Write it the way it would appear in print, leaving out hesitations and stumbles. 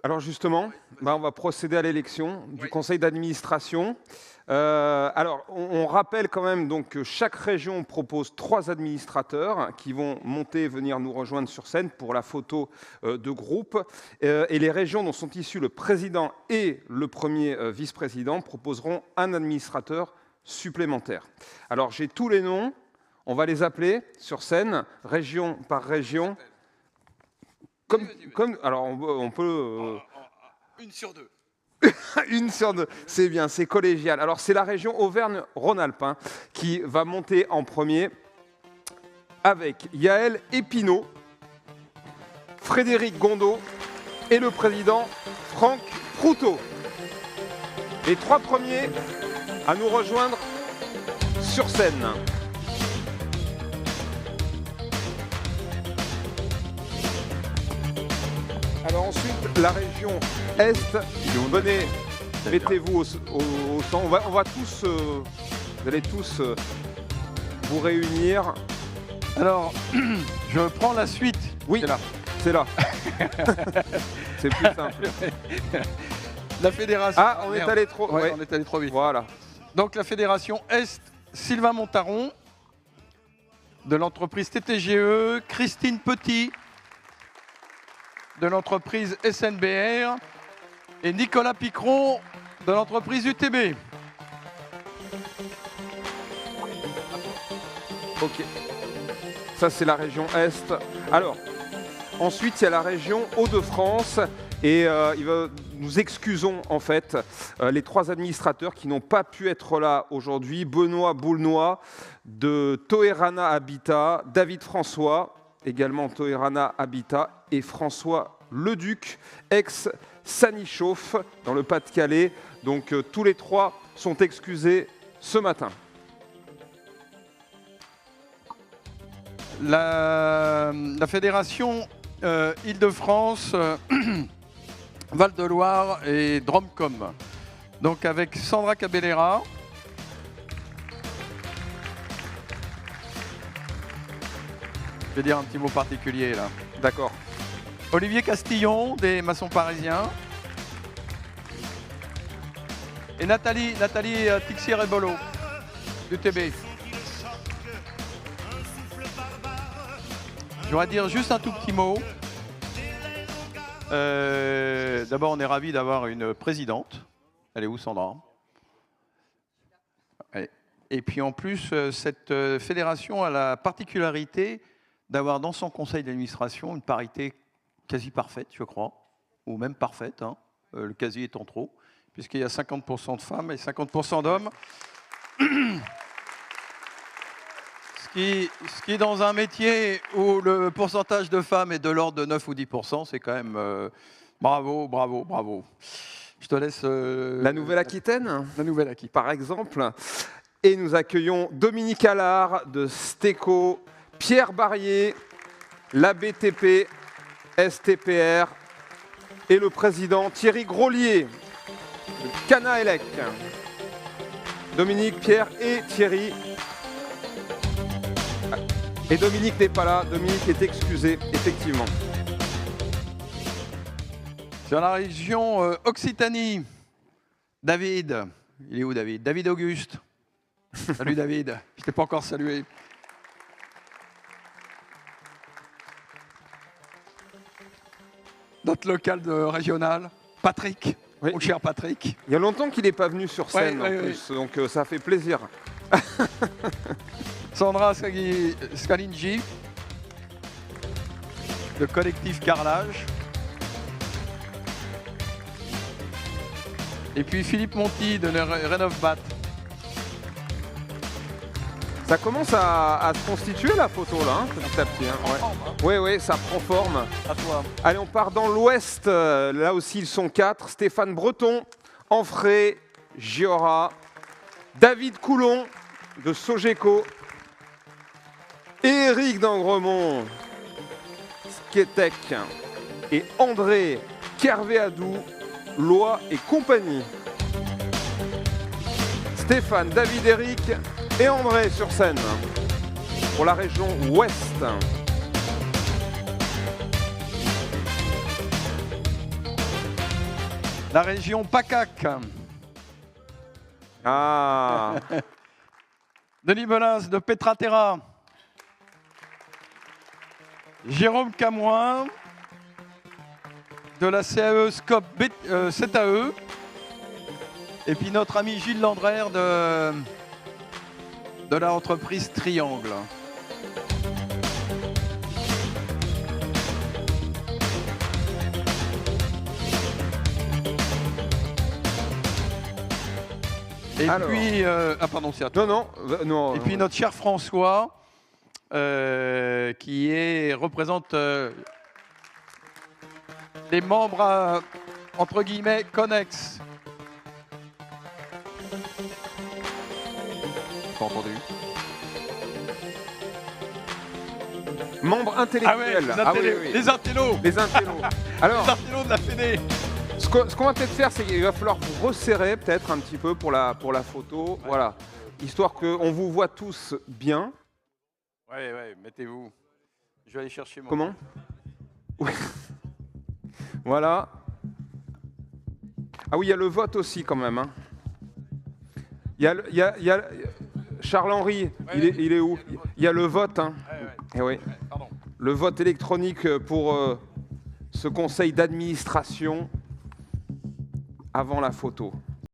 Alors justement, on va procéder à l'élection du conseil d'administration. Alors, on rappelle quand même donc, que chaque région propose 3 administrateurs qui vont monter et venir nous rejoindre sur scène pour la photo de groupe. Et les régions dont sont issus le président et le premier vice-président proposeront un administrateur supplémentaire. Alors, j'ai tous les noms. On va les appeler sur scène, région par région. Alors, on peut... Une sur deux. Une sur deux, c'est bien, c'est collégial. Alors, c'est la région Auvergne-Rhône-Alpes qui va monter en premier avec Yaël Épinot, Frédéric Gondot et le président Franck Proutot. Les 3 premiers à nous rejoindre sur scène. Alors ensuite, la région Est, venez, mettez-vous au centre. On va tous, vous allez tous vous réunir. Alors, je prends la suite. Oui, c'est là. C'est plus simple. La fédération... Ah, on est allé trop... Ouais, on est allé trop vite. Voilà. Donc la fédération Est, Sylvain Montaron, de l'entreprise TTGE, Christine Petit, de l'entreprise SNBR, et Nicolas Picron, de l'entreprise UTB. Ok. Ça, c'est la région Est. Alors, ensuite, il y a la région Hauts-de-France. Et nous excusons en fait les 3 administrateurs qui n'ont pas pu être là aujourd'hui. Benoît Boulnois de Toerana Habitat, David François, également Toerana Habitat, et François Leduc, ex-Sanichauffe dans le Pas-de-Calais. Donc tous les 3 sont excusés ce matin. La fédération Île-de-France, Val-de-Loire et Dromcom. Donc avec Sandra Cabellera, je vais dire un petit mot particulier là. D'accord. Olivier Castillon des Maçons Parisiens et Nathalie Tixier-Rebolo du TB. Je voudrais dire juste un tout petit mot. D'abord, on est ravis d'avoir une présidente. Elle est où, Sandra? Et puis en plus, cette fédération a la particularité d'avoir dans son conseil d'administration une parité quasi parfaite, je crois, ou même parfaite, le quasi étant trop, puisqu'il y a 50% de femmes et 50% d'hommes. Ce qui, dans un métier où le pourcentage de femmes est de l'ordre de 9 ou 10%, c'est quand même bravo, bravo, bravo. Je te laisse... La Nouvelle-Aquitaine, la Nouvelle-Aquitaine, par exemple. Et nous accueillons Dominique Allard de Steco, Pierre Barrier, l'ABTP, STPR et le président Thierry Groslier de Cana-Elec. Dominique, Pierre et Thierry. Et Dominique n'est pas là, Dominique est excusé, effectivement. Sur la région Occitanie, David. Il est où David? David Auguste. Salut David, je ne t'ai pas encore salué. Notre local régional, Patrick, oui. Mon cher Patrick. Il y a longtemps qu'il n'est pas venu sur scène en plus, donc ça fait plaisir. Sandra Scalingi, de collectif Carrelage. Et puis Philippe Monti de Rénovbat. Ça commence à se constituer la photo là, petit à petit. Ouais. Oui, ça prend forme. À toi. Allez, on part dans l'ouest. Là aussi, ils sont 4. Stéphane Breton, Anfray, Giora, David Coulon de Sogeco, Éric d'Angremont, Sketek et André Kervéadou, Loi et compagnie. Stéphane, David, Éric et André sur scène pour la région ouest. La région PACAC. Ah. Denis Belins de Petraterra. Jérôme Camoin de la CAE Scope 7AE. Et puis notre ami Gilles Landrère de la entreprise Triangle. Et alors. puis, ah pardon, c'est à toi. Non. Et puis notre cher François, qui représente les membres, entre guillemets, Connex. Pas entendu. Membre intellectuel. Les intellos. Les intellos. Alors, les intellos de la Fédé. ce qu'on va peut-être faire, c'est qu'il va falloir vous resserrer peut-être un petit peu pour la photo. Ouais. Voilà. Histoire qu'on vous voit tous bien. Ouais, mettez-vous. Je vais aller chercher mon... Comment? Oui. Voilà. Ah oui, il y a le vote aussi quand même. Hein. Il y a Charles-Henri, il est où? Il y a le vote. Hein. Eh oui. Le vote électronique pour ce conseil d'administration avant la photo.